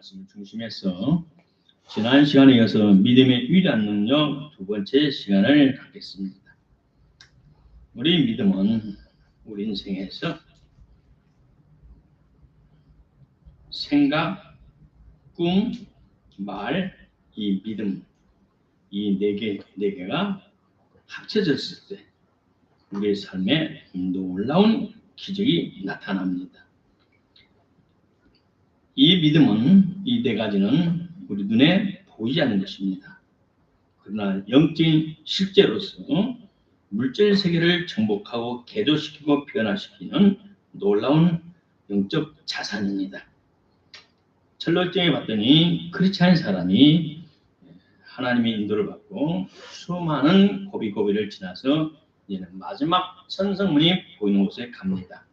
말씀을 중심해서 지난 시간에 이어서 믿음의 위대한 능력 두 번째 시간을 갖겠습니다. 우리 믿음은 우리 인생에서 생각, 꿈, 말, 이 믿음 이 네 개가 합쳐졌을 때 우리의 삶에 놀라운 기적이 나타납니다. 이 믿음은 이 네 가지는 우리 눈에 보이지 않는 것입니다. 그러나 영적인 실제로서 물질 세계를 정복하고 개조시키고 변화시키는 놀라운 영적 자산입니다. 철학적에 봤더니 그렇지 않은 사람이 하나님의 인도를 받고 수많은 고비고비를 지나서 이제는 마지막 천성문이 보이는 곳에 갑니다.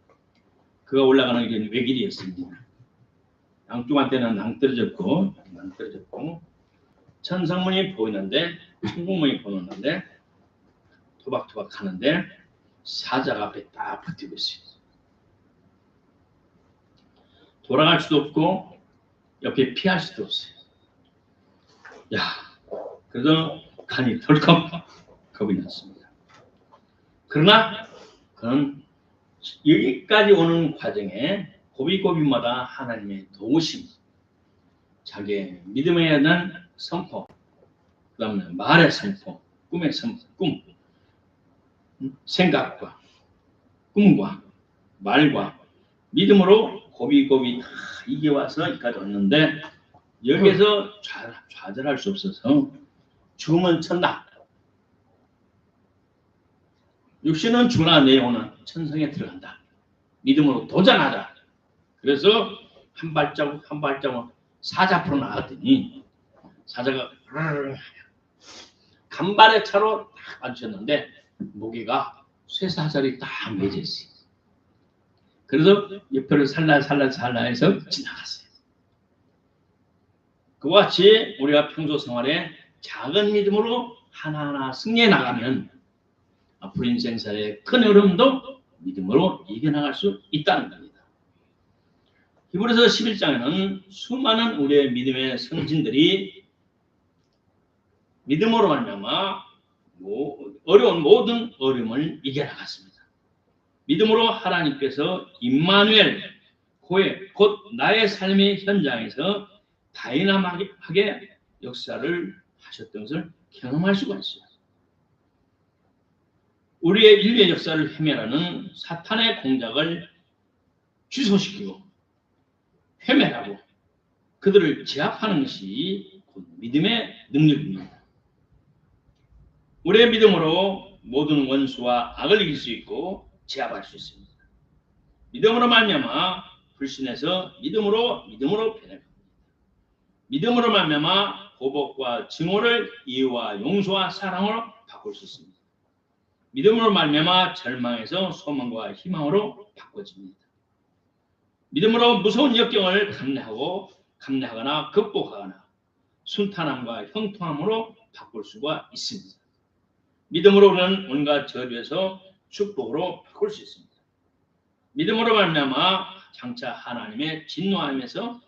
그가 올라가는 길은 외길이었습니다. 양쪽한테는 낭떠러졌고 천성문이 보이는데 천국문이 보이는데 토박토박 하는데 사자가 앞에 딱 버티고 있어요. 돌아갈 수도 없고 옆에 피할 수도 없어요. 그래서 간이 덜컥 겁이 났습니다. 그러나 그는 여기까지 오는 과정에 고비고비마다 하나님의 도우심, 자기의 믿음에 대한 선포, 그 다음에 말의 선포, 꿈의 선포, 생각과 꿈과 말과 믿음으로 고비고비 다 이겨와서 여기까지 왔는데 여기에서 좌절할 수 없어서 죽으면 천다. 육신은 죽으나 내 영혼은 천성에 들어간다. 믿음으로 도전하자. 그래서 한 발자국 사자 앞으로 나갔더니 사자가 간발의 차로 딱 앉으셨는데 목에가 쇠사슬이 딱 매져 있어요. 그래서 옆으로 살라해서 지나갔어요. 그와 같이 우리가 평소 생활에 작은 믿음으로 하나하나 승리해 나가면 앞으로 인생사의 큰 어려움도 믿음으로 이겨나갈 수 있다는 겁니다. 히브리서 11장에는 수많은 우리의 믿음의 선진들이 믿음으로 말미암아 어려운 모든 어려움을 이겨나갔습니다. 믿음으로 하나님께서 임마누엘 곧 나의 삶의 현장에서 다이나믹하게 역사를 하셨던 것을 경험할 수가 있어요. 우리의 인류의 역사를 헤매라는 사탄의 공작을 취소시키고 헤매라고 그들을 제압하는 것이 곧 믿음의 능력입니다. 우리의 믿음으로 모든 원수와 악을 이길 수 있고 제압할 수 있습니다. 믿음으로 말미암아 불신에서 믿음으로 변해갑니다. 믿음으로 말미암아 보복과 증오를 이해와 용서와 사랑으로 바꿀 수 있습니다. 믿음으로 말미암아 절망에서 소망과 희망으로 바꿔집니다. 믿음으로 무서운 역경을 감내하거나 극복하거나 순탄함과 형통함으로 바꿀 수가 있습니다. 믿음으로 우리는 온갖 저주에서 축복으로 바꿀 수 있습니다. 믿음으로 말미암아 장차 하나님의 진노하심에서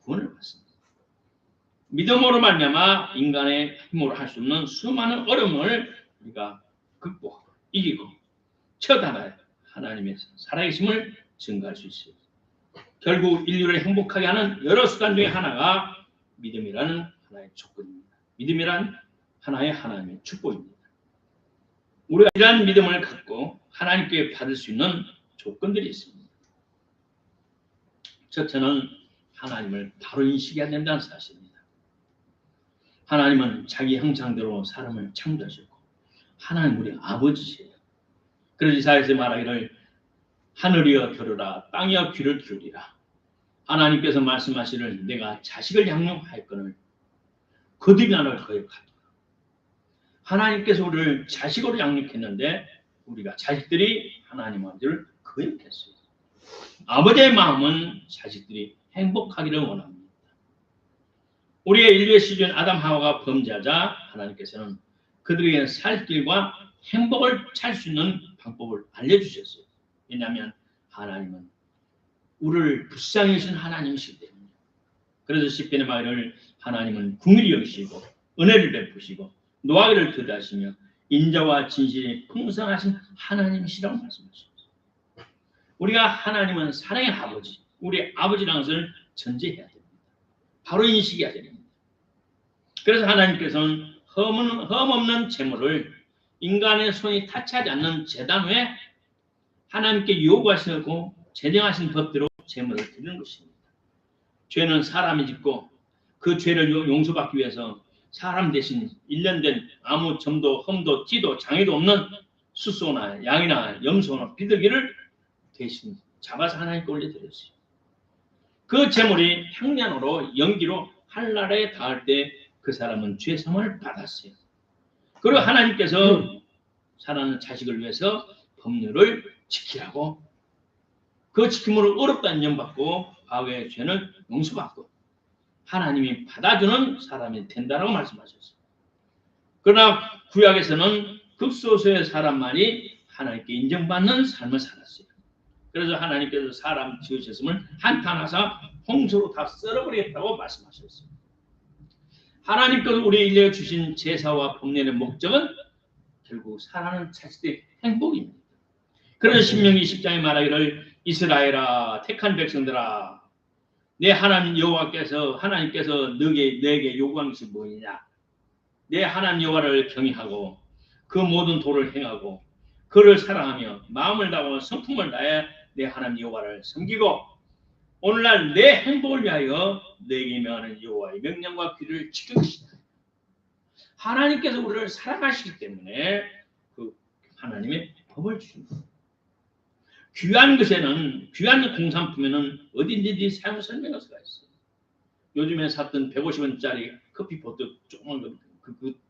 구원을 받습니다. 믿음으로 말미암아 인간의 힘으로 할 수 없는 수많은 어려움을 우리가 극복하고 이기고 처단하여 하나님의 살아계심을 증거할 수 있습니다. 결국 인류를 행복하게 하는 여러 수단 중에 하나가 믿음이라는 하나의 조건입니다. 믿음이란 하나님의 축복입니다. 우리가 이러한 믿음을 갖고 하나님께 받을 수 있는 조건들이 있습니다. 첫째는 하나님을 바로 인식해야 된다는 사실입니다. 하나님은 자기 형상대로 사람을 창조하셨고 하나님 우리 아버지시에요. 그래서 이사야서 말하기를 하늘이여 들으라 땅이여 귀를 기울이라. 하나님께서 말씀하시기를 내가 자식을 양육하였거늘 그들이 나를 거역하도록. 하나님께서 우리를 자식으로 양육했는데 우리가 자식들이 하나님 아버지를 거역했어요. 아버지의 마음은 자식들이 행복하기를 원합니다. 우리의 인류의 시준 아담 하와가 범죄하자 하나님께서는 그들에게 살 길과 행복을 찾을 수 있는 방법을 알려주셨어요. 왜냐하면 하나님은 우리를 불쌍히 여신 하나님이시기 때문에 그래서 시편의 말을 하나님은 긍휼히 여기시고 은혜를 베푸시고 노하기를 드다시며 인자와 진실이 풍성하신 하나님이시라고 말씀하셨어요. 우리가 하나님은 사랑의 아버지, 우리 아버지라는 것을 전제해야 됩니다. 바로 인식해야 됩니다. 그래서 하나님께서는 흠 없는 제물을 인간의 손이 타치하지 않는 제단 외에 하나님께 요구하시고 제정하신 법대로 제물을 드리는 것입니다. 죄는 사람이 짓고 그 죄를 용서받기 위해서 사람 대신 1년 된 아무 점도 흠도 티도 장애도 없는 수소나 양이나 염소나 비둘기를 대신 잡아서 하나님께 올려드렸어요. 그 제물이 향년으로 연기로 하늘나라에 닿을 때 그 사람은 죄사함을 받았어요. 그리고 하나님께서 사랑하는 자식을 위해서 법률을 지키라고, 그 지킴으로 어렵다 인정받고 과거의 죄는 용서받고 하나님이 받아주는 사람이 된다라고 말씀하셨어요. 그러나 구약에서는 극소수의 사람만이 하나님께 인정받는 삶을 살았어요. 그래서 하나님께서 사람 지으셨음을 한탄하사 홍수로 다 썰어버리겠다고 말씀하셨어요. 하나님께서 우리에게 주신 제사와 법례의 목적은 결국 사랑하는 자식들의 행복입니다. 그래서 신명기 10장에 말하기를 이스라엘아 택한 백성들아 내 하나님 여호와께서 하나님께서 내게 요구한 것이 뭐냐? 내 하나님 여호와를 경외하고 그 모든 도를 행하고 그를 사랑하며 마음을 다하고 성품을 다해 내 하나님 여호와를 섬기고 오늘날 내 행복을 위하여 내게 명하는 여호와의 명령과 규례를 지킬 것이다. 하나님께서 우리를 사랑하시기 때문에 그 하나님의 법을 주십니다. 귀한 것에는, 귀한 공산품에는 어딘지 사용 설명할 수가 있어요. 요즘에 샀던 150원짜리 커피포트 조그만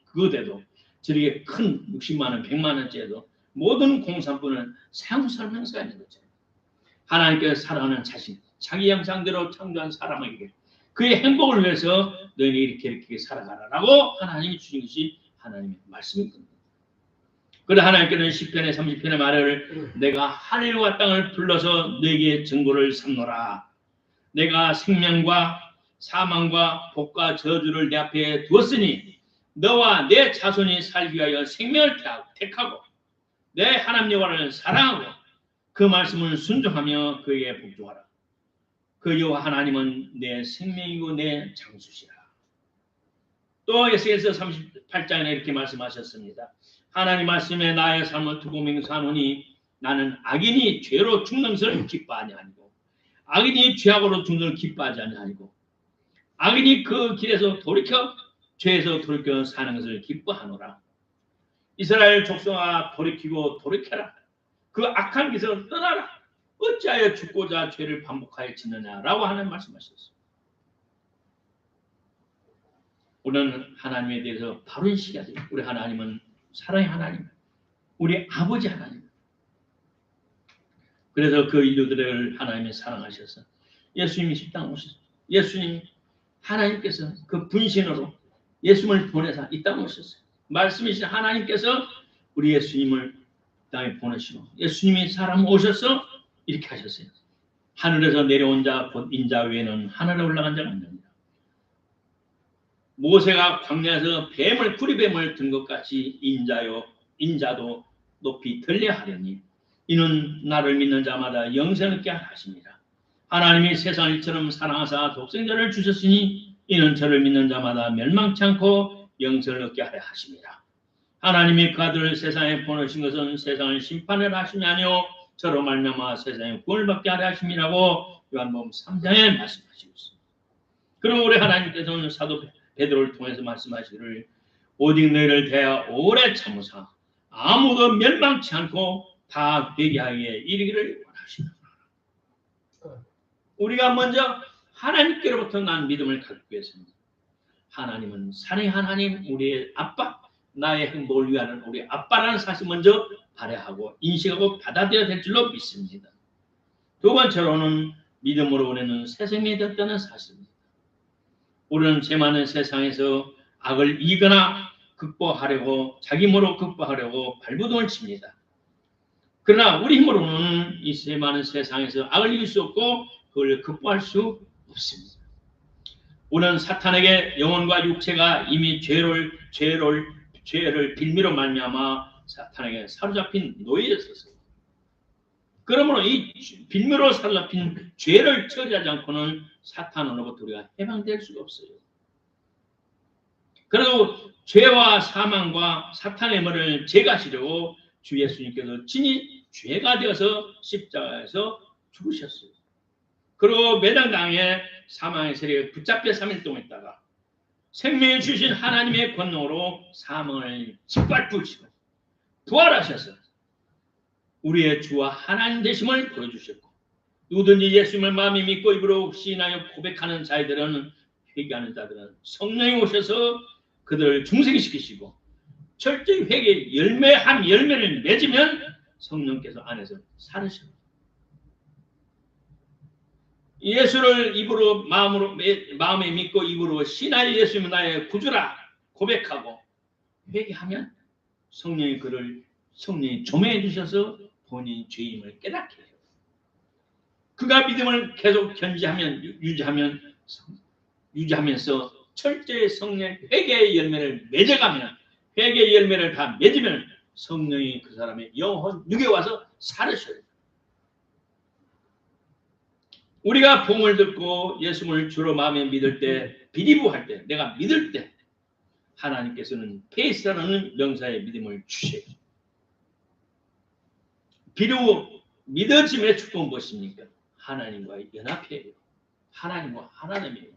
그거대도 저렇게 큰 60만 원, 100만 원짜리도 모든 공산품은 사용 설명서가 있는 거죠. 하나님께서 사랑하는 자신, 자기 형상대로 창조한 사람에게 그의 행복을 위해서 너희는 이렇게 살아가라라고 하나님이 주신 것이 하나님의 말씀입니다. 그래서 하나님께서는 시편의 30편의 말을 내가 하늘과 땅을 불러서 너에게 증거를 삼노라. 내가 생명과 사망과 복과 저주를 내 앞에 두었으니 너와 내 자손이 살기 위하여 생명을 택하고 내 하나님 여호와를 사랑하고 그 말씀을 순종하며 그에게 복종하라. 그 여호와 하나님은 내 생명이고 내 장수시라. 또 에스겔서 38장에 이렇게 말씀하셨습니다. 하나님 말씀에 나의 삶을 두고 맹세하노니 나는 악인이 죄로 죽는 것을 기뻐하지 아니고 악인이 죄악으로 죽는 것을 기뻐하지 아니고 악인이 그 길에서 돌이켜 죄에서 돌이켜 사는 것을 기뻐하노라. 이스라엘 족속아 돌이키고 돌이켜라. 그 악한 길에서 떠나라. 어찌하여 죽고자 죄를 반복하여 짓느냐라고 하는 말씀하셨어요. 우리는 하나님에 대해서 바로 인식해야 돼요. 우리 하나님은 사랑의 하나님, 우리 아버지 하나님. 그래서 그 인류들을 하나님이 사랑하셔서 예수님이 이 땅에 오셨어요. 예수님 하나님께서 그 분신으로 예수님을 보내서 이 땅에 오셨어요. 말씀이신 하나님께서 우리 예수님을 땅에 보내시고 예수님이 사람 오셔서 이렇게 하셨어요. 하늘에서 내려온 자 곧 인자 외에는 하늘에 올라간 자가 없느니라. 모세가 광야에서 구리뱀을 든 것 같이 인자도 높이 들려하려니 이는 나를 믿는 자마다 영생을 얻게 하십니다. 하나님이 세상을 이처럼 사랑하사 독생자를 주셨으니 이는 저를 믿는 자마다 멸망치 않고 영생을 얻게 하려 하십니다. 하나님이 그 아들을 세상에 보내신 것은 세상을 심판을 하심이 아니요 저로 말미암아 세상에 구원을 받게 하려 하심이라고 요한복음 3장에 말씀하시고 있습니다. 그럼 우리 하나님께서는 사도 베드로를 통해서 말씀하시기를 오직 너희를 대하여 오래 참으사 아무도 멸망치 않고 다 되게 하기에 이르기를 원하십니다. 우리가 먼저 하나님께로부터 난 믿음을 갖기 위해서는 하나님은 사랑의 하나님, 우리의 아빠, 나의 행복을 위하는 우리 아빠라는 사실 먼저 발휘하고 인식하고 받아들여야 될 줄로 믿습니다. 두 번째로는 믿음으로 우리는 새 생명이 됐다는 사실입니다. 우리는 죄 많은 세상에서 악을 이기거나 극복하려고 자기 힘으로 극복하려고 발부동을 칩니다. 그러나 우리 힘으로는 이 죄 많은 세상에서 악을 이길 수 없고 그걸 극복할 수 없습니다. 우리는 사탄에게 영혼과 육체가 이미 죄를 빌미로 말미암아 사탄에게 사로잡힌 노예였었어요. 그러므로 이 빌미로 사로잡힌 죄를 처리하지 않고는 사탄으로부터 우리가 해방될 수가 없어요. 그래도 죄와 사망과 사탄의 머리를 제거하시려고 주 예수님께서 친히 죄가 되어서 십자가에서 죽으셨어요. 그리고 매장당에 사망의 세력에 붙잡혀 3일 동안 있다가 생명을 주신 하나님의 권능으로 사망을 짓밟으시고 부활하셔서 우리의 주와 하나님 되심을 보여주셨고, 누구든지 예수님을 마음에 믿고 입으로 시인하여 고백하는 자들은, 회개하는 자들은 성령이 오셔서 그들을 중생시키시고 철저히 회개 열매를 맺으면 성령께서 안에서 살으십니다. 예수를 입으로 마음에 믿고 입으로 신하여 예수님은 나의 구주라 고백하고 회개하면 성령이 조명해 주셔서 본인이 죄임을 깨닫게 해요. 그가 믿음을 계속 유지하면서 철저히 성령 회개의 열매를 맺어가면, 회개의 열매를 다 맺으면 성령이 그 사람의 영혼 육에 와서 살으셔요. 우리가 복음을 듣고 예수를 주로 마음에 믿을 때, 비리부할 때, 내가 믿을 때 하나님께서는 페이스라는 명사의 믿음을 주셔요. 비리부 믿어짐의 축복은 무엇입니까? 하나님과의 연합이에요. 하나님과 하나님이에요.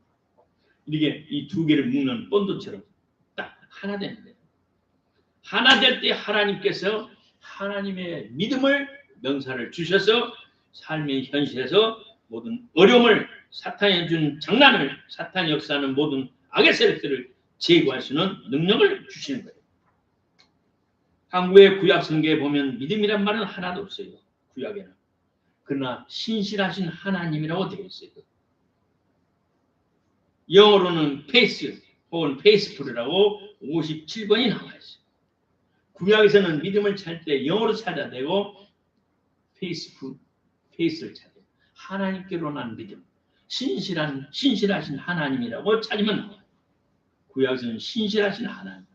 이게 이 두 개를 묶는 본드처럼 딱 하나 되는 거예요. 하나 될 때 하나님께서 하나님의 믿음을 명사를 주셔서 삶의 현실에서 모든 어려움을, 사탄이 준 장난을, 사탄이 역사하는 모든 악의 세력들을 제거할 수 있는 능력을 주시는 거예요. 한국의 구약 성경에 보면 믿음이란 말은 하나도 없어요. 구약에는. 그러나 신실하신 하나님이라고 되어 있어요. 영어로는 페이스 혹은 페이스풀이라고 57번이 나와 있어요. 구약에서는 믿음을 찾을 때 영어로 찾아야 되고 페이스를 찾아야 돼요. 하나님께로 난 믿음, 신실하신 하나님이라고 찾으면 나와요. 구약에서는 신실하신 하나님,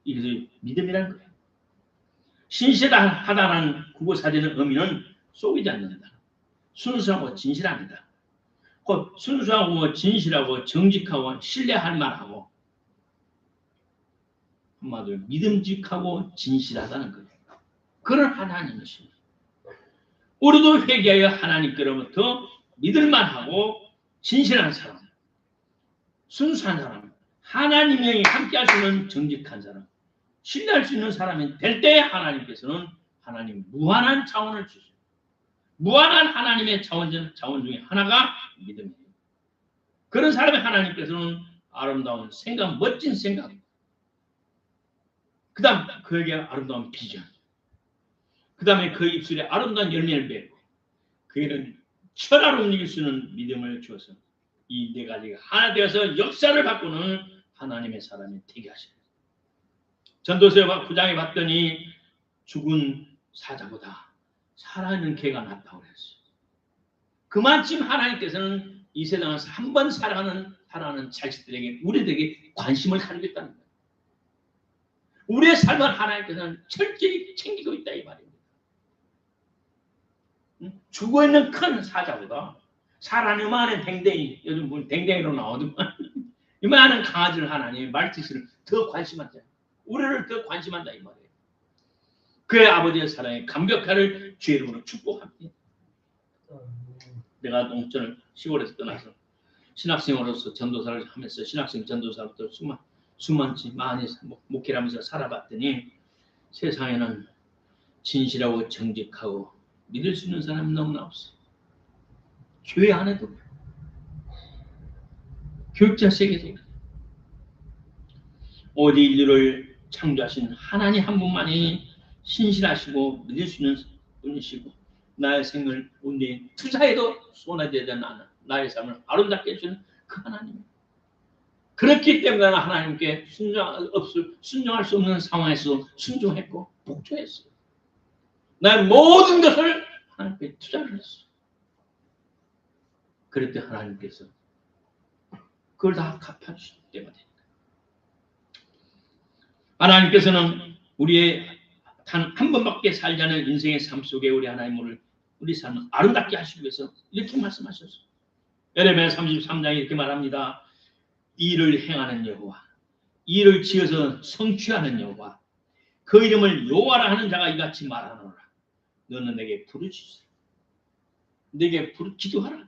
이것이 믿음이라는 거예요. 신실하다라는 국어사전의 의미는 속이지 않는다, 순수하고 진실합니다. 곧 순수하고 진실하고 정직하고 신뢰할 만하고, 한마디로 믿음직하고 진실하다는 거예요. 그런 하나님이십니다. 우리도 회개하여 하나님께로부터 믿을만하고 진실한 사람, 순수한 사람, 하나님이 함께할 수 있는 정직한 사람, 신뢰할 수 있는 사람이 될 때 하나님께서는 하나님 무한한 자원을 주십니다. 무한한 하나님의 자원 중에 하나가 믿음이에요. 그런 사람의 하나님께서는 아름다운 생각, 멋진 생각, 그 다음 그에게 아름다운 비전, 그 다음에 그 입술에 아름다운 열매를 맺고 그에게는 천하로 움직일 수 있는 믿음을 주어서 이 네 가지가 하나 되어서 역사를 바꾸는 하나님의 사람이 되게 하십니다. 전도서 9장에 봤더니 죽은 사자보다 살아있는 개가 낫다고 그랬어요. 그만큼 하나님께서는 이 세상에서 한 번 살아가는 자식들에게, 우리들에게 관심을 가지고 있다는 거예요. 우리의 삶을 하나님께서는 철저히 챙기고 있다 이 말입니다. 죽어있는 큰 사자보다 살아있는 요만한 댕댕이, 요즘 보면 댕댕이로 나오더만 이만한 강아지를 하나님이 말티즈를 더 관심한다. 우리를 더 관심한다 이 말이에요. 그의 아버지의 사랑에 감격하를 주의 이름으로 축복합니다. 내가 농촌을 시골에서 떠나서 신학생으로서 전도사를 하면서 신학생 전도사로부터 수많지 많이 목회하면서 살아봤더니 세상에는 진실하고 정직하고 믿을 수 있는 사람이 너무나 없어. 교회 안에도 교육자 세계도 오직 인류를 창조하신 하나님 한 분만이 신실하시고 믿을 수 있는 분이시고 나의 생을 온전히 투자해도 손해되지 않는 나의 삶을 아름답게 해주는 그 하나님. 그렇기 때문에 나는 하나님께 순종할 수 없는 상황에서 순종했고 복종했어요. 나의 모든 것을 하나님께 투자를 했어요. 그럴 때 하나님께서 그걸 다 갚아주실 때가 됩니다. 하나님께서는 우리의 단 한 번밖에 살지 않은 인생의 삶 속에 우리 하나님을 우리 삶을 아름답게 하시기 위해서 이렇게 말씀하셨어요. 에레미야 33장에 이렇게 말합니다. 일을 행하는 여호와, 일을 지어서 성취하는 여호와, 그 이름을 여호와라 하는 자가 이같이 말하노라. 너는 내게 부르짖으라. 내게 기도하라.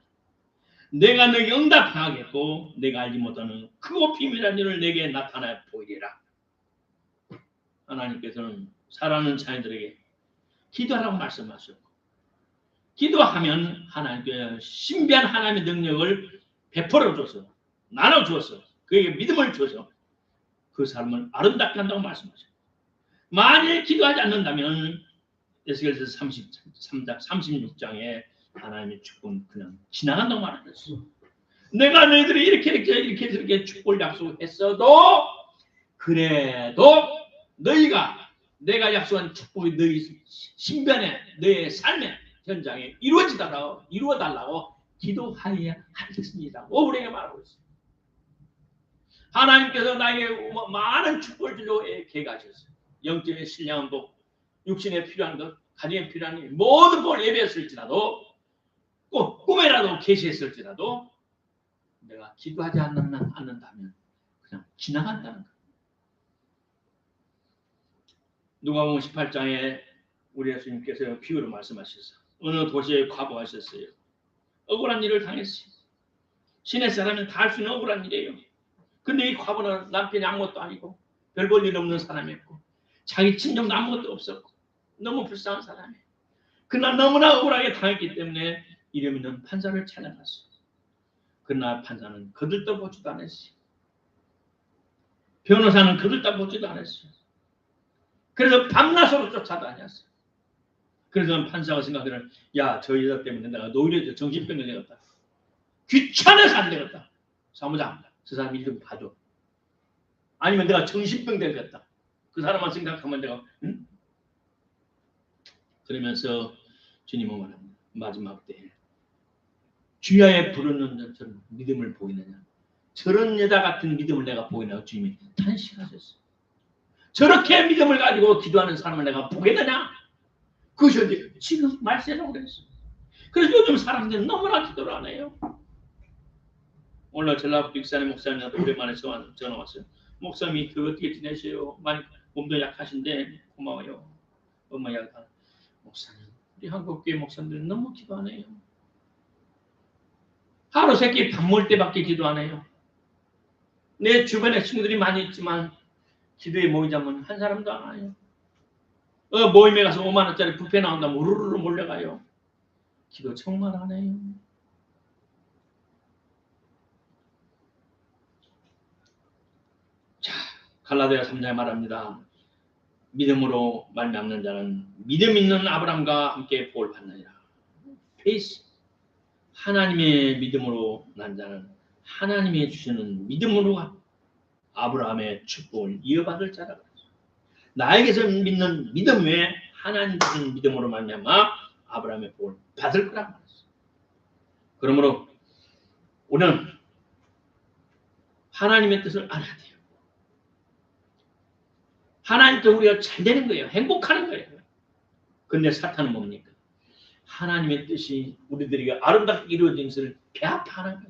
내가 너에게 응답하겠고 내가 알지 못하는 크고 비밀한 일을 내게 나타내 보이리라. 하나님께서는 사랑하는 자녀들에게 기도하라고 말씀하셨고, 기도하면 하나님께 신비한 하나님의 능력을 베풀어 줘서 나눠 주어서 그에게 믿음을 줘서 그 삶을 아름답게 한다고 말씀하셨어요. 만일 기도하지 않는다면 에스겔서 33장 36장에 하나님의 축복은 그냥 지나간다고 말했어요. 내가 너희들이 이렇게 축복을 약속했어도 그래도 너희가 내가 약속한 축복이 너희 신변에 너의 삶의 현장에 이루어달라고 기도하여야 하겠습니다고 우리에게 말하고 있어요. 하나님께서 나에게 많은 축복을 주려고 계획하셨어요. 영적인 신령한 복, 육신에 필요한 것, 가정에 필요한 것, 모든 복을 예배했을지라도 꼭 꿈에라도 계시했을지라도 내가 기도하지 않는다면 그냥 지나간다는 거예요. 누가복음 18장에 우리 예수님께서 비유로 말씀하셔서 어느 도시에 과부하셨어요. 억울한 일을 당했어요. 신의 사람은 다 할 수 있는 억울한 일이에요. 근데 이 과부는 남편이 아무것도 아니고 별 볼 일 없는 사람이었고 자기 친정도 아무것도 없었고 너무 불쌍한 사람이에요. 그러나 너무나 억울하게 당했기 때문에 이름 있는 판사를 찾아갔어요. 그러나 판사는 거들떠보지도 않았어요. 변호사는 거들떠보지도 않았어요. 그래서 밤낮으로 쫓아다녔어요. 그래서 판사가 생각하기를 야, 저 여자 때문에 내가 노이로제 정신병을 내었다. 귀찮아서 안 되겠다. 사무장, 저 사람 일 좀 봐줘. 아니면 내가 정신병 되겠다. 그 사람만 생각하면 내가 그러면서 주님은 말합니다. 마지막 때에 주야에 부르는 저런 믿음을 보이느냐. 저런 여자 같은 믿음을 내가 보이느냐. 주님이 탄식하셨어요. 저렇게 믿음을 가지고 기도하는 사람을 내가 보겠느냐. 그것이 지금 말세라고 그랬어요. 그래서 요즘 사람들은 너무나 기도를 안 해요. 오늘 전라북도 익산의 목사님한테 오랜만에 전화 왔어요. 목사님이 그 어떻게 지내세요? 많이 몸도 약하신데 고마워요. 엄마 약하. 목사님, 우리 한국교회 목사님들은 너무 기도 안 해요. 하루 세끼 밥 먹을 때밖에 기도 안 해요. 내 주변에 친구들이 많이 있지만 기도에 모이자면 한 사람도 안 와요. 모임에 가서 5만 원짜리 뷔페 나온다면 우르르 몰려가요. 기도 정말 안 해요. 자, 갈라디아 3장에 말합니다. 믿음으로 말미암는 자는 믿음 있는 아브라함과 함께 복을 받느니라. 페이스. 하나님의 믿음으로 난 자는 하나님이 주시는 믿음으로 아브라함의 축복을 이어받을 자라고 했어요. 나에게서 믿는 믿음 외에 하나님 주신 믿음으로 말미암아 아브라함의 복을 받을 거라고 했어요. 그러므로 우리는 하나님의 뜻을 알아야 돼요. 하나님 뜻 우리가 잘 되는 거예요. 행복하는 거예요. 근데 사탄은 뭡니까? 하나님의 뜻이 우리들에게 아름답게 이루어진 것을 배합하는 거예요.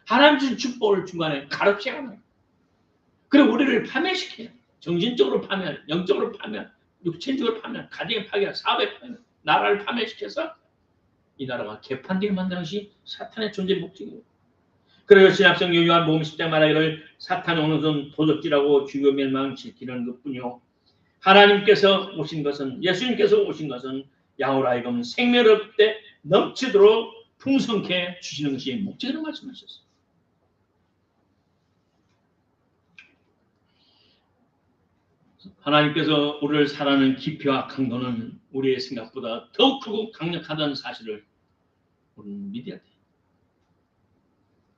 하나님 주신 축복을 중간에 가로채하는 거예요. 그리고 우리를 파멸시켜요. 정신적으로 파멸, 영적으로 파멸, 육체적으로 파멸, 가정의 파괴, 사업의 파멸, 나라를 파멸시켜서 이 나라가 개판되게 만드는 것이 사탄의 존재 목적이에요. 그래서 신약성경 요한복음 10장 말하기를 사탄이 오는 것은 도적질하고 죽여 멸망시키는 것뿐이요. 하나님께서 오신 것은 예수님께서 오신 것은 양으로 하여금 생명을 얻되 넘치도록 풍성케 주시는 것이 목적이라고 말씀하셨어요. 하나님께서 우리를 사랑하는 깊이와 강도는 우리의 생각보다 더욱 크고 강력하다는 사실을 우리는 믿어야 돼요.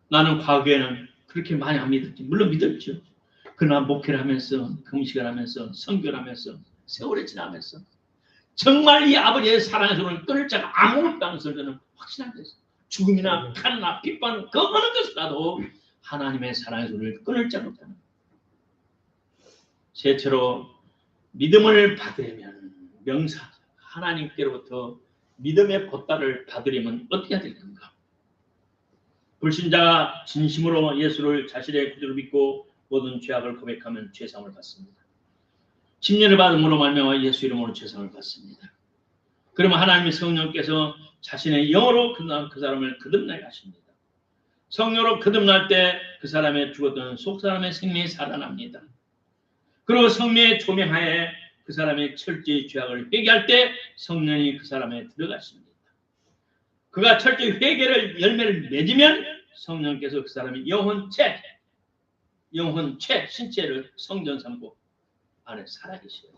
나는 과거에는 그렇게 많이 안 믿었지. 물론 믿었죠. 그러나 목회를 하면서 금식을 하면서 선교를 하면서 세월이 지나면서 정말 이 아버지의 사랑에서는 끊을 자가 아무것도 없다는 것을 저는 확신하게 됐어요. 죽음이나 칼이나 핍반 그 어느 것이라도 하나님의 사랑의 손을 끊을 자 없다는 거예요. 셋째로 믿음을 받으려면 명사 하나님께로부터 믿음의 보따를 받으려면 어떻게 해야 되는가? 불신자가 진심으로 예수를 자신의 구주로 믿고 모든 죄악을 고백하면 죄사함을 받습니다. 침례를 받음으로 말미암아 예수 이름으로 죄사함을 받습니다. 그러면 하나님의 성령께서 자신의 영으로 그 사람을 거듭나게 하십니다. 성령으로 거듭날 때 그 사람의 죽었던 속 사람의 생명이 살아납니다. 그리고 성령의 조명하에 그 사람의 철저히 죄악을 회개할 때 성령이 그 사람에 들어가십니다. 그가 철저히 회개를 열매를 맺으면 성령께서 그 사람의 영혼체 신체를 성전 삼고 안에 살아계셔요.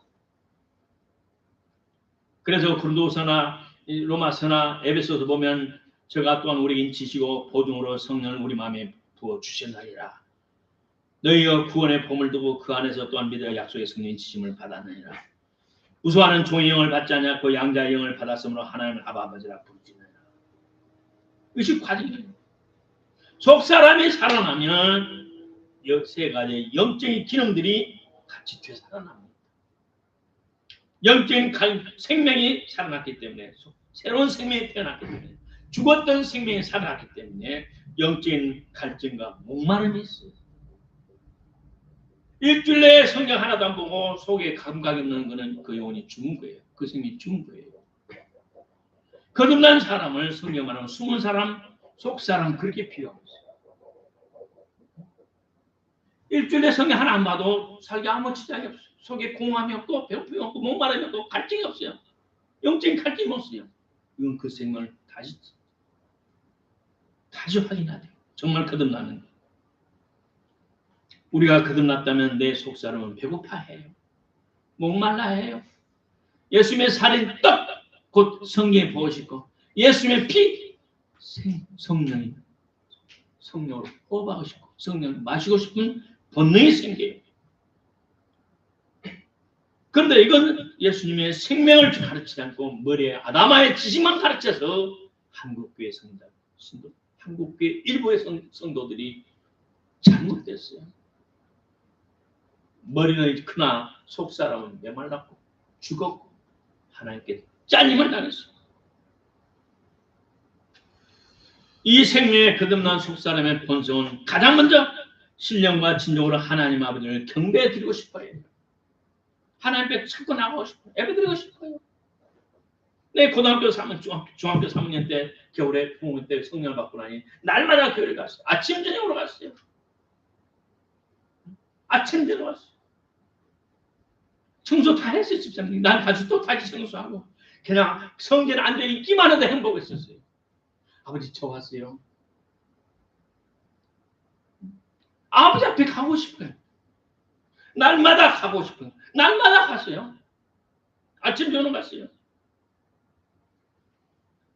그래서 고린도서나 로마서나 에베소서 보면 저가 또한 우리에게 인치시고 보증으로 성령을 우리 마음에 부어 주셨나이다. 너희가 구원의 봄을 두고 그 안에서 또한 믿어 약속의 성령 인치심을 받았느니라. 우수하는 종의 영을 받지 않냐고 양자의 영을 받았으므로 하나님을 아바 아버지라 부르지느니라. 이것이 과정이에요. 속 사람이 살아나면 세 가지의 영적인 기능들이 같이 되살아납니다. 영적인 생명이 살아났기 때문에 새로운 생명이 태어났기 때문에 죽었던 생명이 살아났기 때문에 영적인 갈증과 목마름이 있어요. 일주일 내에 성경 하나도 안 보고 속에 감각이 없는 것은 그 영혼이 죽은 거예요. 그 생명이 죽은 거예요. 거듭난 사람을 성경 말하면 숨은 사람, 속 사람 그렇게 필요하고 있어요. 일주일에 성경 하나 안 봐도 살기 아무 지장이 없어요. 속에 공허함이 없고 배고픔이 없고 목마름이 없고 갈증이 없어요. 영적인 갈증이 없어요. 이건 그 생명을 다시 확인해야 돼요. 정말 거듭나는 거예요. 우리가 거듭났다면 내 속사람은 배고파해요. 목말라해요. 예수님의 살인 떡 곧 성경에 보시고 예수님의 피 성령으로 호흡하고 싶고 성령을 마시고 싶은 본능이 생겨요. 그런데 이건 예수님의 생명을 가르치지 않고 머리에 아담아의 지식만 가르쳐서 한국교회 한국교회 일부의 성도들이 잘못됐어요. 머리는 크나 속사람은 메말랐고 죽었고 하나님께 잘림을 당했어요. 이 생명에 거듭난 속사람의 본성은 가장 먼저 신령과 진정으로 하나님 아버지를 경배해 드리고 싶어요. 하나님께 찾고 나가고 싶어요. 예배 드리고 싶어요. 내 고등학교 3학년, 중학교 3학년 때 겨울에 부모님 때 성령을 받고 나니 날마다 교회를 갔어요. 아침 저녁으로 갔어요. 아침 저녁 왔어요. 청소 다 했어요. 집사님. 난 다시 또 다시 청소하고 그냥 성전에 앉아 있기만 해도 행복했었어요. 아버지 저 왔어요. 아버지 앞에 가고 싶어요. 날마다 가고 싶어요. 날마다 갔어요. 아침 저녁 갔어요.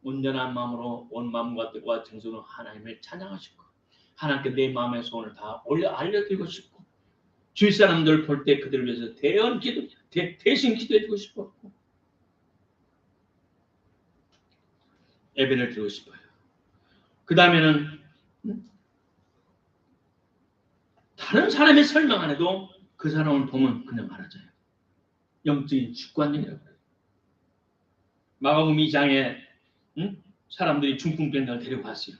온전한 마음으로 온 마음과 뜻과 정성으로 하나님을 찬양하시고 하나님께 내 마음의 소원을 다 알려드리고 싶고 주위 사람들 볼 때 그들을 위해서 대신 기도해주고 싶었고 예배를 드리고 싶어요. 그 다음에는 다른 사람의 설명 안 해도 그 사람을 보면 그냥 알아져요. 영적인 직관력이라고 해요. 마가복음 2장에 사람들이 중풍병자를 데리고 갔어요.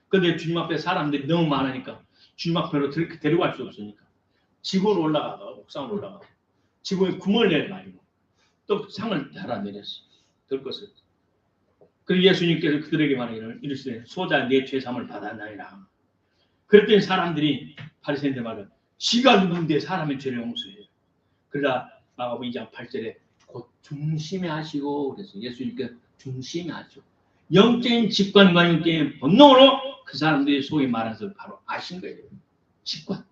그런데 주님 앞에 사람들이 너무 많으니까 주님 앞으로 데리고 갈 수 없으니까 지붕으로 올라가다가 옥상으로 올라가고 지붕에 구멍을 내가지고 또 상을 달아 내렸어요. 들 것을. 그리고 예수님께서 그들에게 말하기를 이르시되 소자 내 죄사함을 받았나이다. 그랬더니 사람들이 바리새인들 말을 지가 누군데 사람의 죄를 용서해요. 그러다 마가복음 2장 8절에 곧 중심에 하시고 그래서 예수님께서 중심에 하시고 영적인 직관과 영적인 본능으로 그 사람들이 속에 말해서 바로 아신 거예요. 직관.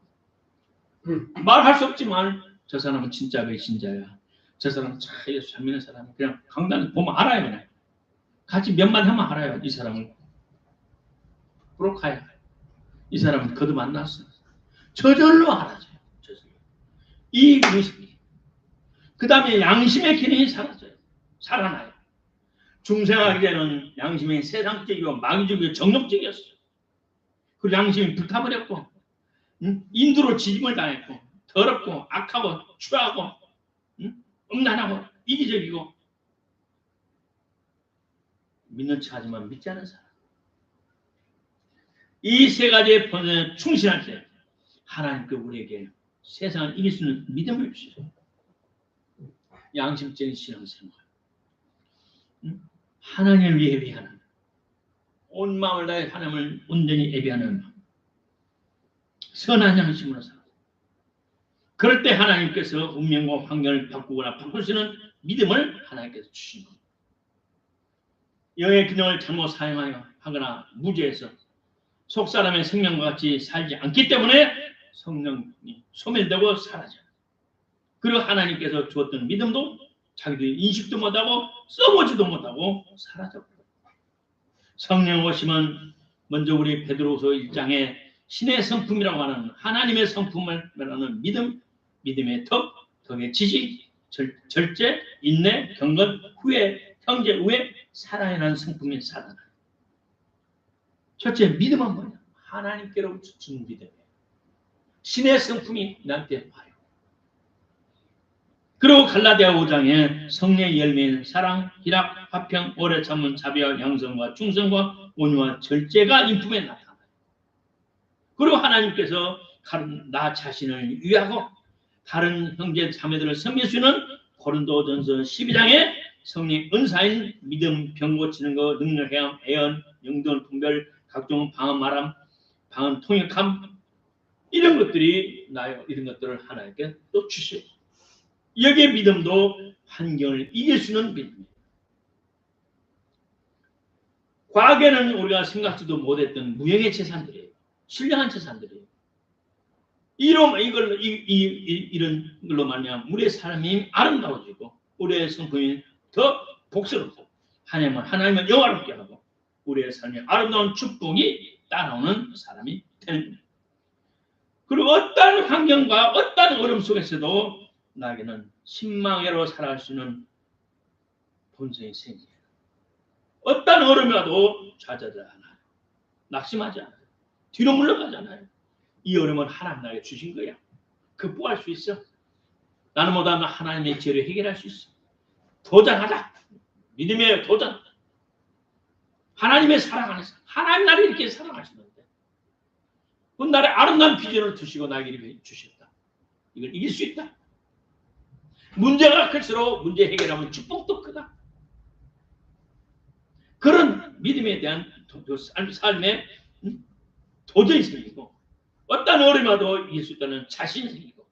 말할 수 없지만 저 사람은 진짜 배신자야. 저 사람은 참 예수 잘 믿는 사람이야. 그냥 강단을 보면 알아요. 그냥. 같이 몇 마디 하면 알아요. 이 사람을. 브로카야. 이 사람은 거듭 안 났어. 저절로 알아져요. 저절로. 이 의식이. 그 다음에 양심의 기능이 사라져요. 살아나요. 중생하기 전에는 양심이 세상적이고 마귀적이고 정욕적이었어. 그 양심이 불타버렸고 인두로 지짐을 당했고 더럽고 악하고 추하고 음란하고 이기적이고 믿는 척하지만 믿지 않은 사람. 이 세 가지의 본성에 충실할 때 하나님께 우리에게 세상을 이길 수 있는 믿음을 주시죠. 양심적인 신앙생활, 하나님을 위해 예배하는, 온 마음을 다해 하나님을 온전히 예배하는 선한 양심으로 살아. 그럴 때 하나님께서 운명과 환경을 바꾸거나 바꿀 수 있는 믿음을 하나님께서 주신 겁니다. 영의 기능을 잘못 사용하거나 무죄해서 속사람의 생명과 같이 살지 않기 때문에 성령이 소멸되고 사라져요. 그리고 하나님께서 주었던 믿음도 자기들이 인식도 못하고 써보지도 못하고 사라져버려요. 성령 오시면 먼저 우리 베드로후서 1장에 신의 성품이라고 하는 하나님의 성품을 말하는 믿음의 덕의 지지, 절제, 인내, 경건, 후회, 형제, 우애, 사랑이라는 성품이 살아나요. 첫째, 믿음은 뭐냐? 하나님께로 주는 믿음이에요. 신의 성품이 나한테 와요. 그리고 갈라디아 5장에 성령의 열매인 사랑, 희락, 화평, 오래 참은 자비와 양성과 충성과 온유와 절제가 인품에 나타나요. 그리고 하나님께서 나 자신을 위하고 다른 형제 자매들을 섬길 수 있는 고린도전서 12장에 성령의 은사인 믿음, 병 고치는 것, 능력, 행함, 애언, 영돈, 분별, 각종 방언, 말함, 방언, 통역함 이런 것들이 나요. 이런 것들을 하나님께 또 주시오. 여기에 믿음도 환경을 이길 수 있는 믿음이에요. 과거에는 우리가 생각지도 못했던 무형의 재산들이에요. 신령한 재산들이에요. 이런 걸로 말미암아 우리의 삶이 아름다워지고 우리의 성품이 더 복스럽고 하나님을 영화롭게 하고 우리의 삶이 아름다운 축복이 따라오는 사람이 되는 겁니다. 그리고 어떤 환경과 어떤 어려움 속에서도 나에게는 신망으로 살아갈 수 있는 본성이 생겨요. 어떤 어려움이 와도 좌절하지 않아요. 낙심하지 않아요. 뒤로 물러가지 않아요. 이 어려움은 하나님 나에게 주신 거야. 극복할 수 있어. 나는 못하면 하나님의 죄를 해결할 수 있어. 도전하자. 믿음의 도전. 하나님의 사랑 안에서 하나님 나를 이렇게 사랑하시는데 그 나를 아름다운 비전을 두시고 나에게 이렇게 주셨다. 이걸 이길 수 있다. 문제가 클수록 문제 해결하면 축복도 크다. 그런 믿음에 대한 삶의 도전이 생기고 어떤 어려움이 와도 이길 수 있다는 자신이 생기고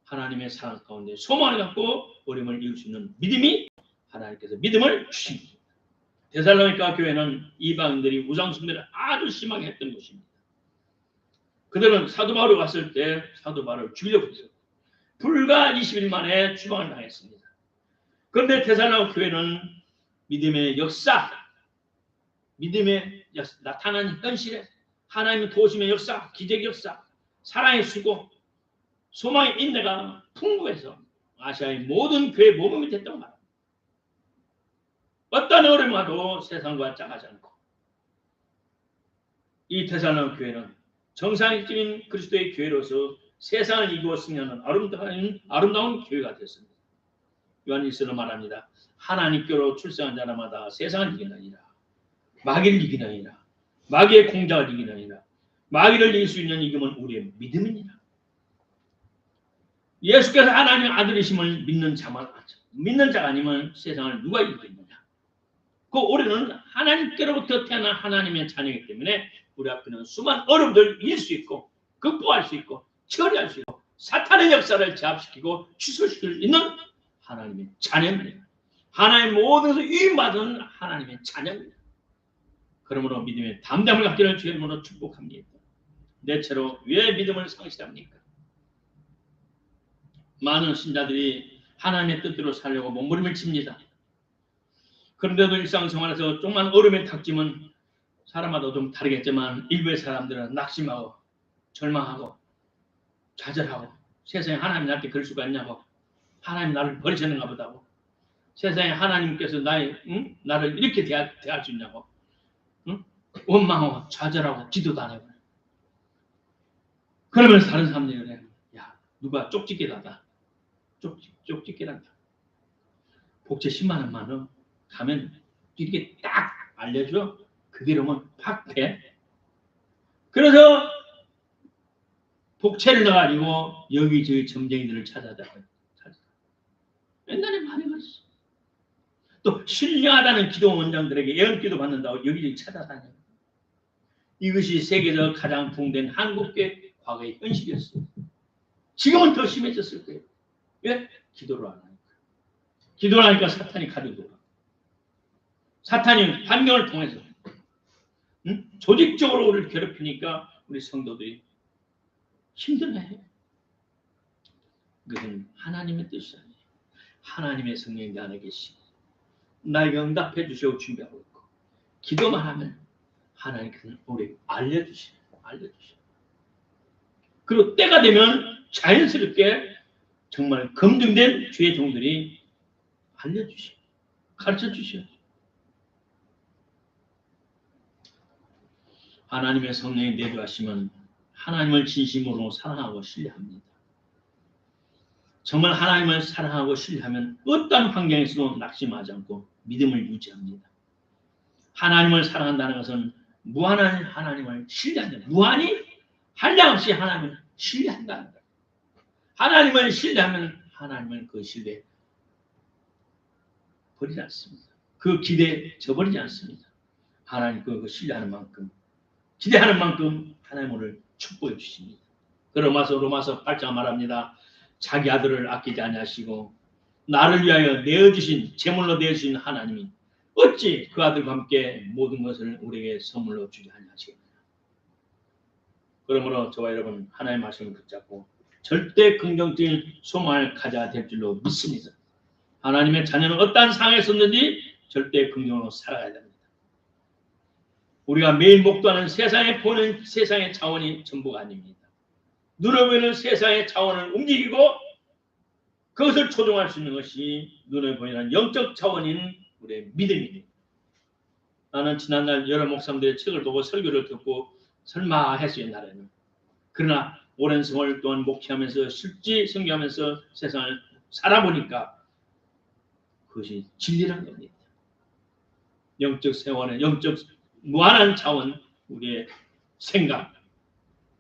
하나님의 사랑 가운데 소망을 갖고 어려움을 이길 수 있는 믿음이 하나님께서 믿음을 주신 겁니다. 데살로니가 교회는 이방인들이 우상숭배를 아주 심하게 했던 곳입니다. 그들은 사도 바울이 왔을 때 사도 바울을 죽이려고 했어요. 불과 20일 만에 추방을 당했습니다. 그런데 데살로니가 교회는 믿음의 역사, 믿음의 나타난 현실에 하나님의 도우심의 역사, 기적의 역사, 사랑의 수고, 소망의 인내가 풍부해서 아시아의 모든 교회 모범이 됐다고 말합니다. 어떤 어려움이 와도 세상과 짝하지 않고 이 데살로니가 교회는 정상적인 그리스도의 교회로서 세상을 이기고 승리하는 아름다운 교회가 됐습니다. 요한일서로 말합니다. 하나님께로 출생한 자라마다 세상을 이기느니라. 마귀를 이기느니라. 마귀의 공작을 이기느니라. 마귀를 이길 수 있는 이름은 우리의 믿음이니라. 예수께서 하나님의 아들이심을 믿는 자가 아니면 세상을 누가 이기겠느냐. 그 우리는 하나님께로부터 태어난 하나님의 자녀이기 때문에 우리 앞에는 수많은 어려움들을 이길 수 있고 극복할 수 있고 처리할 수 있고 사탄의 역사를 제압시키고 취소시킬 수 있는 하나님의 자녀입니다. 하나님 모든 것을 유인받은 하나님의 자녀입니다. 그러므로 믿음의 담대함을 갖기를 주의 이름으로 축복합니다. 내 채로 왜 믿음을 상실합니까? 많은 신자들이 하나님의 뜻대로 살려고 몸부림을 칩니다. 그런데도 일상생활에서 조금만 어려움에 닥치면 사람마다 좀 다르겠지만 일부의 사람들은 낙심하고 절망하고 좌절하고 세상에 하나님 나한테 그럴 수가 있냐고 하나님 나를 버리셨는가 보다고 세상에 하나님께서 나를 이렇게 대할 수 있냐고. 응? 원망하고 좌절하고 기도도 안 해버려. 그러면서 다른 사람들이 그래. 야, 누가 쪽집게 나다. 쪽집게 난다. 복채 10만 원만 가면 이렇게 딱 알려줘. 그대로면 팍 돼. 그래서 복채를 넣어가지고 여기저기 점쟁이들을 찾아다녀. 옛날에 많이 그랬어. 또 신령하다는 기도 원장들에게 예언기도 받는다고 여기저기 찾아다녀. 이것이 세계에서 가장 부흥된 한국교회 과거의 현실이었어요. 지금은 더 심해졌을 거예요. 왜? 기도를 안 하니까. 기도를 하니까 사탄이 가져들어. 사탄이 환경을 통해서 조직적으로 우리를 괴롭히니까 우리 성도들이 힘들어해요. 그것은 하나님의 뜻이 아니에요. 하나님의 성령이 내 안에 계시고 나에게 응답해 주시고 준비하고 있고 기도만 하면 하나님께서는 우리에게 알려주시고 그리고 때가 되면 자연스럽게 정말 검증된 주의 종들이 알려주시고 가르쳐주셔요. 하나님의 성령이 내주하시면 하나님을 진심으로 사랑하고 신뢰합니다. 정말 하나님을 사랑하고 신뢰하면 어떤 환경에서도 낙심하지 않고 믿음을 유지합니다. 하나님을 사랑한다는 것은 무한한 하나님을 신뢰한다. 무한히 한량없이 하나님을 신뢰한다는 거예요. 하나님을 신뢰하면 하나님은 그 신뢰 버리지 않습니다. 그 기대에 저버리지 않습니다. 하나님 그 신뢰하는 만큼 기대하는 만큼 하나님 오늘 축복해 주십니다. 로마서 8장 말합니다. 자기 아들을 아끼지 아니하시고 나를 위하여 내어주신 제물로 내어주신 하나님이 어찌 그 아들과 함께 모든 것을 우리에게 선물로 주지 아니하시겠느냐. 그러므로 저와 여러분 하나님의 말씀을 붙잡고 절대 긍정적인 소망을 가져야 될 줄로 믿습니다. 하나님의 자녀는 어떠한 상황에 있었는지 절대 긍정으로 살아가야 됩니다. 우리가 매일 목도하는 세상에 보는 세상의 차원이 전부가 아닙니다. 눈에 보이는 세상의 차원을 움직이고 그것을 조종할 수 있는 것이 눈에 보이는 영적 차원인 우리의 믿음입니다. 나는 지난날 여러 목사님들의 책을 보고 설교를 듣고 설마 했어요. 옛날에는. 그러나 오랜 세월 동안 목회하면서 실제 설교하면서 세상을 살아보니까 그것이 진리란 겁니다. 영적 세원의 영적 무한한 차원 우리의 생각,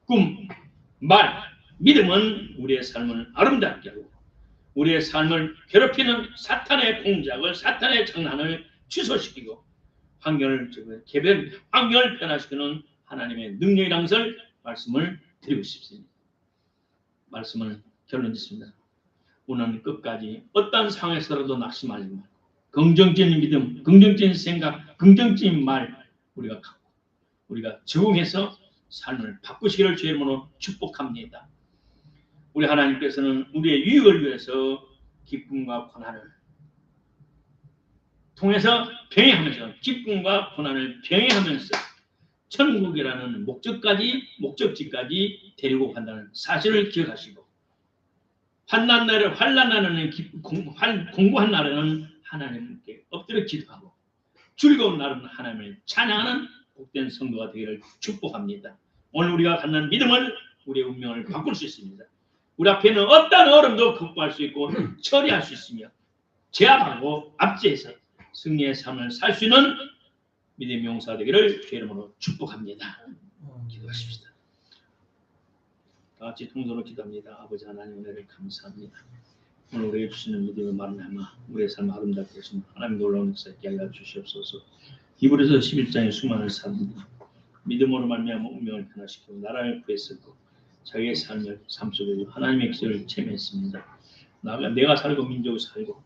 꿈, 말, 믿음은 우리의 삶을 아름답게 하고 우리의 삶을 괴롭히는 사탄의 공작을 사탄의 장난을 취소시키고 환경을 변화시키는 하나님의 능력이라는 것을 말씀을 드리고 싶습니다. 말씀을 결론 짓습니다. 오늘 끝까지 어떤 상황에서라도 낙심하지 말고 긍정적인 믿음, 긍정적인 생각, 긍정적인 말 우리가 갖고 우리가 적응해서 삶을 바꾸시기를 주의 이름으로 축복합니다. 우리 하나님께서는 우리의 유익을 위해서 기쁨과 고난을 통해서 병행하면서 기쁨과 고난을 병행하면서 천국이라는 목적지까지 데리고 간다는 사실을 기억하시고 환난 날에는 공부한 날에는 하나님께 엎드려 기도하고 즐거운 날은 하나님을 찬양하는 복된 성도가 되기를 축복합니다. 오늘 우리가 갖는 믿음은 우리의 운명을 바꿀 수 있습니다. 우리 앞에 있는 어떤 어려움도 극복할 수 있고 처리할 수 있으며 제압하고 압제해서 승리의 삶을 살 수 있는 믿음의 용사 되기를 주의 이름으로 축복합니다. 기도하십시다. 다 같이 통성으로 기도합니다. 아버지 하나님 은혜를 감사합니다. 오늘 우리에게 주시는 믿음의 말씀을 우리의 삶을 아름답게 하시는 하나님 놀라운 역사 있게 하여 주시옵소서. 히브리서 11장의 수많은 사람들이 믿음으로 말미암아 운명을 변화시키고 나라를 구했었고 자기의 삶 속에서 하나님의 기적을 체험했습니다. 내가 살고 민족이 살고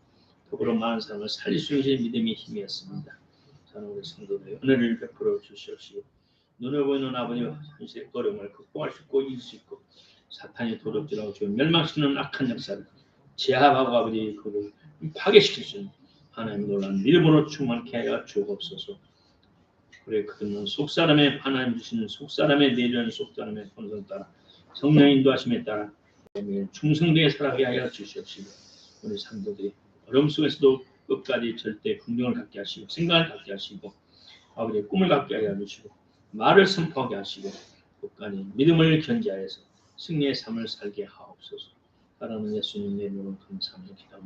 더불어 많은 사람을 살릴 수 있는 믿음의 힘이었습니다. 저는 우리 성도들의 은혜를 베풀어 주시옵시고 눈에 보이는 아버지와 현실의 어려움을 극복할 수 있고 이길 수 있고 사탄이 도둑질하고 지금 멸망시키는 악한 역사를 제압하고 아버지 그를 파괴시킬 수 있는 하나님의 놀라운 믿음으로 충만케 하여 주옵소서. 그래 그는 속사람의 하나님 주시는 속사람의 내주하는 속사람의 본성 따라 성령의 인도하심에 따라 충성되게 살아가게 하여 주시옵시고 우리 성도들이 어려움 속에서도 끝까지 절대 긍정을 갖게 하시고 생각을 갖게 하시고 아버지의 꿈을 갖게 하여 주시고 말을 선포하게 하시고 끝까지 믿음을 견지하여서 승리의 삶을 살게 하옵소서. 사랑하는 예수님 내 이름으로 감사합니다.